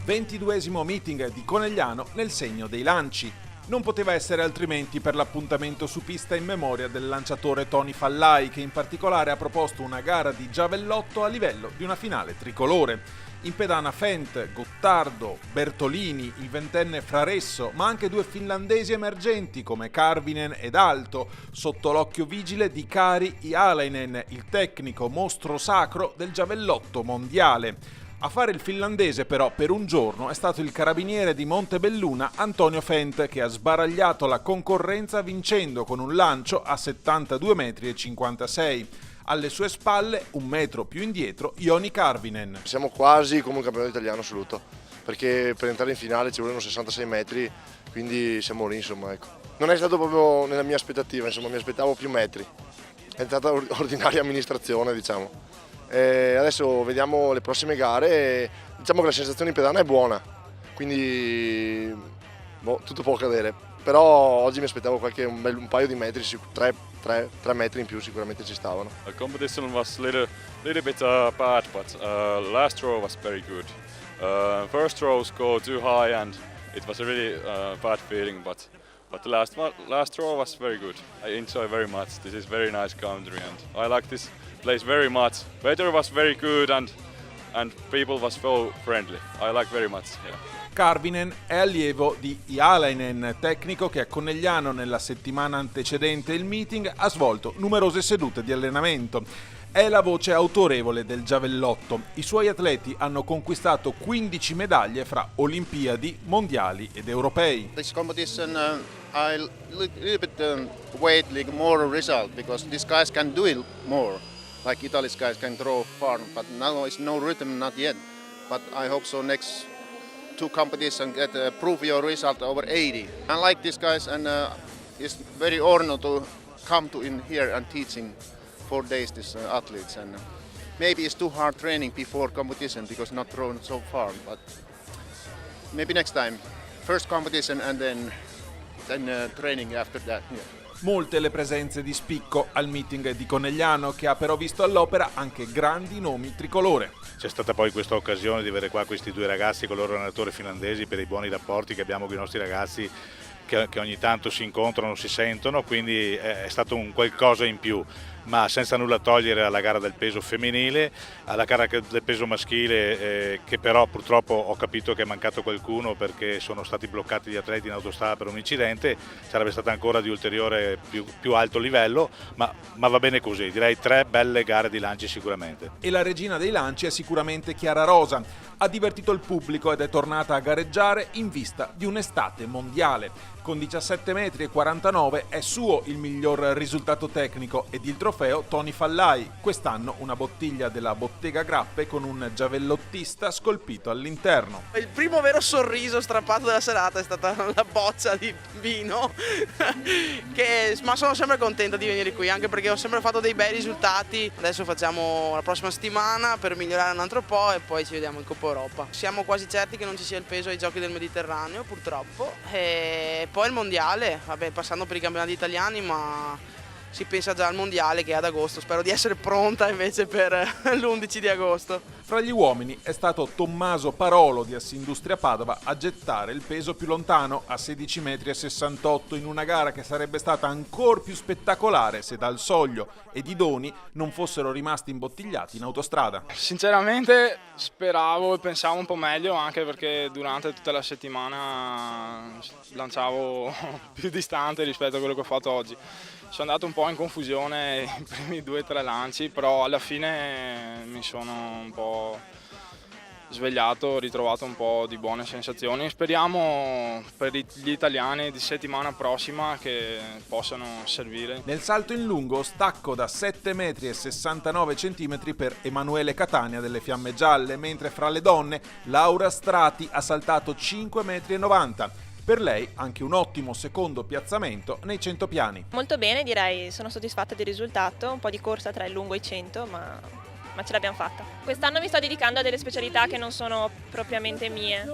22esimo meeting di Conegliano nel segno dei lanci. Non poteva essere altrimenti per l'appuntamento su pista in memoria del lanciatore Tony Fallai, che in particolare ha proposto una gara di giavellotto a livello di una finale tricolore. In pedana Fent, Gottardo, Bertolini, il ventenne Fraresso, ma anche due finlandesi emergenti come Karvinen ed Alto, sotto l'occhio vigile di Kari Ihalainen, il tecnico mostro sacro del giavellotto mondiale. A fare il finlandese però per un giorno è stato il carabiniere di Montebelluna Antonio Fent, che ha sbaragliato la concorrenza vincendo con un lancio a 72,56 metri. Alle sue spalle, un metro più indietro, Joni Karvinen. Siamo quasi come un campionato italiano assoluto, perché per entrare in finale ci vogliono 66 metri, quindi siamo lì, insomma, ecco. Non è stato proprio nella mia aspettativa, insomma, mi aspettavo più metri. È stata ordinaria amministrazione, diciamo. Adesso vediamo le prossime gare e diciamo che la sensazione in pedana è buona, quindi tutto può accadere, però oggi mi aspettavo un paio di metri, 3 metri in più sicuramente ci stavano. The competition was little bit bad, but last throw was very good. First throw scored too high and it was a really bad feeling, but the last throw was very good. I enjoy very much. This is very nice country and I like this place very much. Weather was very good and people was so friendly. I like very much. Yeah. Karvinen è allievo di Ihalainen, tecnico che a Conegliano nella settimana antecedente il meeting ha svolto numerose sedute di allenamento. È la voce autorevole del giavellotto. I suoi atleti hanno conquistato 15 medaglie fra Olimpiadi, Mondiali ed Europei. This competition I little bit wait like more result because these guys can do it more. Like Italy's guys can throw far, but now it's no rhythm, not yet. But I hope so next two competition get prove your result over 80. I like these guys and it's very honored to come to in here and teaching 4 days these athletes and maybe it's too hard training before competition because not thrown so far, but maybe next time. First competition and then training after that. Yeah. Molte le presenze di spicco al meeting di Conegliano, che ha però visto all'opera anche grandi nomi tricolore. C'è stata poi questa occasione di avere qua questi due ragazzi con i loro allenatori finlandesi per i buoni rapporti che abbiamo con i nostri ragazzi che ogni tanto si incontrano, si sentono, quindi è stato un qualcosa in più, ma senza nulla togliere alla gara del peso femminile, alla gara del peso maschile, che però purtroppo ho capito che è mancato qualcuno perché sono stati bloccati gli atleti in autostrada per un incidente. Sarebbe stata ancora di ulteriore più alto livello, ma va bene così, direi 3 belle gare di lanci sicuramente. E la regina dei lanci è sicuramente Chiara Rosa. Ha divertito il pubblico ed è tornata a gareggiare in vista di un'estate mondiale. Con 17,49 metri è suo il miglior risultato tecnico ed il trofeo Tony Fallai, quest'anno una bottiglia della Bottega Grappe con un giavellottista scolpito all'interno. Il primo vero sorriso strappato della serata è stata la boccia di vino, ma sono sempre contenta di venire qui, anche perché ho sempre fatto dei bei risultati. Adesso facciamo la prossima settimana per migliorare un altro po' e poi ci vediamo in Coppa Europa. Siamo quasi certi che non ci sia il peso ai Giochi del Mediterraneo, purtroppo, e poi il mondiale, vabbè, passando per i campionati italiani, ma si pensa già al mondiale che è ad agosto. Spero di essere pronta invece per l'11 di agosto. Fra gli uomini è stato Tommaso Parolo di Assindustria Padova a gettare il peso più lontano a 16,68 metri in una gara che sarebbe stata ancora più spettacolare se Dal Soglio ed i Doni non fossero rimasti imbottigliati in autostrada. Sinceramente speravo e pensavo un po' meglio, anche perché durante tutta la settimana lanciavo più distante rispetto a quello che ho fatto oggi. Sono andato un po' in confusione i primi 2-3 lanci, però alla fine mi sono un po' svegliato, ho ritrovato un po' di buone sensazioni. Speriamo per gli italiani di settimana prossima che possano servire. Nel salto in lungo stacco da 7,69 metri per Emanuele Catania delle Fiamme Gialle, mentre fra le donne Laura Strati ha saltato 5,90 metri. Per lei anche un ottimo secondo piazzamento nei 100 piani. Molto bene, direi, sono soddisfatta del risultato, un po' di corsa tra il lungo e i 100, ma ce l'abbiamo fatta. Quest'anno mi sto dedicando a delle specialità che non sono propriamente mie,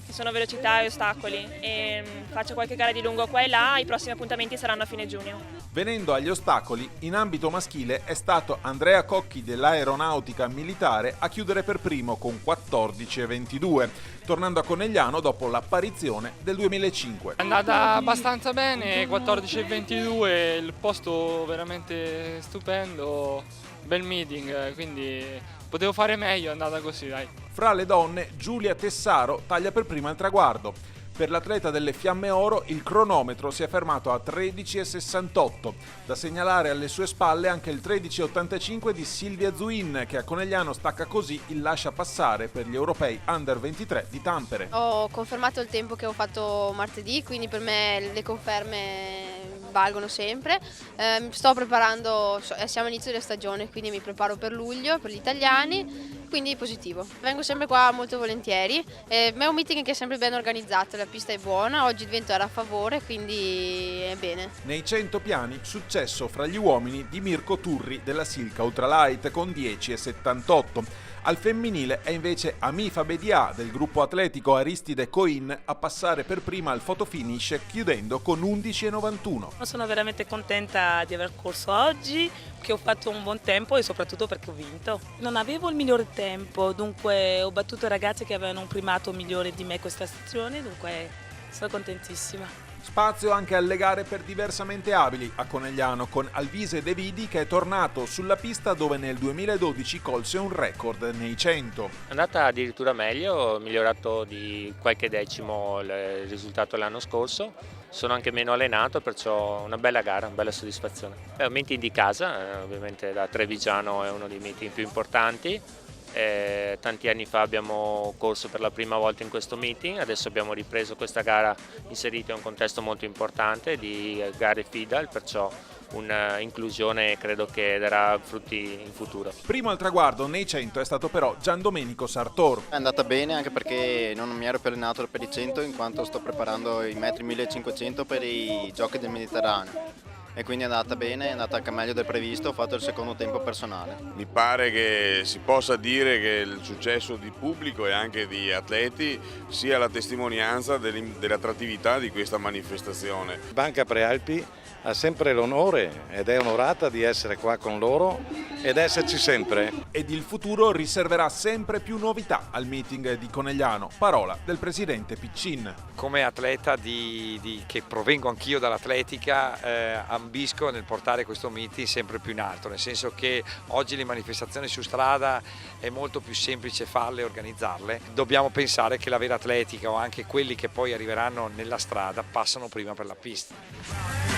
che ci sono velocità e ostacoli e faccio qualche gara di lungo qua e là, i prossimi appuntamenti saranno a fine giugno. Venendo agli ostacoli, in ambito maschile è stato Andrea Cocchi dell'Aeronautica Militare a chiudere per primo con 14,22, tornando a Conegliano dopo l'apparizione del 2005. È andata abbastanza bene, 14,22, il posto veramente stupendo, bel meeting, quindi potevo fare meglio, è andata così, dai. Fra le donne, Giulia Tessaro taglia per prima il traguardo. Per l'atleta delle Fiamme Oro il cronometro si è fermato a 13,68. Da segnalare alle sue spalle anche il 13,85 di Silvia Zuin, che a Conegliano stacca così il lascia passare per gli europei Under 23 di Tampere. Ho confermato il tempo che ho fatto martedì, quindi per me le conferme valgono sempre. Sto preparando, siamo all'inizio della stagione, quindi mi preparo per luglio, per gli italiani, quindi positivo. Vengo sempre qua molto volentieri, è un meeting che è sempre ben organizzato, la pista è buona, oggi il vento era a favore, quindi è bene. Nei 100 piani, successo fra gli uomini di Mirko Turri della Silca Ultralight con 10,78. Al femminile è invece Amifa Bedia del gruppo atletico Aristide Coin a passare per prima al fotofinish chiudendo con 11,91. Sono veramente contenta di aver corso oggi, che ho fatto un buon tempo e soprattutto perché ho vinto. Non avevo il migliore tempo, dunque ho battuto ragazze che avevano un primato migliore di me questa stazione, dunque sono contentissima. Spazio anche alle gare per diversamente abili a Conegliano con Alvise De Vidi che è tornato sulla pista dove nel 2012 colse un record nei 100. È andata addirittura meglio, ho migliorato di qualche decimo il risultato l'anno scorso, sono anche meno allenato, perciò una bella gara, una bella soddisfazione. È un meeting di casa, ovviamente da Trevigiano è uno dei meeting più importanti. Tanti anni fa abbiamo corso per la prima volta in questo meeting, adesso abbiamo ripreso questa gara inserita in un contesto molto importante di gare FIDAL, perciò un'inclusione credo che darà frutti in futuro. Primo al traguardo nei 100 è stato però Giandomenico Sartor. È andata bene anche perché non mi ero più allenato per i 100 in quanto sto preparando i metri 1500 per i giochi del Mediterraneo. E quindi è andata bene, è andata anche meglio del previsto, ho fatto il secondo tempo personale. Mi pare che si possa dire che il successo di pubblico e anche di atleti sia la testimonianza dell'attrattività di questa manifestazione. Banca Prealpi ha sempre l'onore ed è onorata di essere qua con loro ed esserci sempre. Ed il futuro riserverà sempre più novità al meeting di Conegliano, parola del presidente Piccin. Come atleta che provengo anch'io dall'atletica, ambisco nel portare questo meeting sempre più in alto, nel senso che oggi le manifestazioni su strada è molto più semplice farle e organizzarle. Dobbiamo pensare che la vera atletica o anche quelli che poi arriveranno nella strada passano prima per la pista.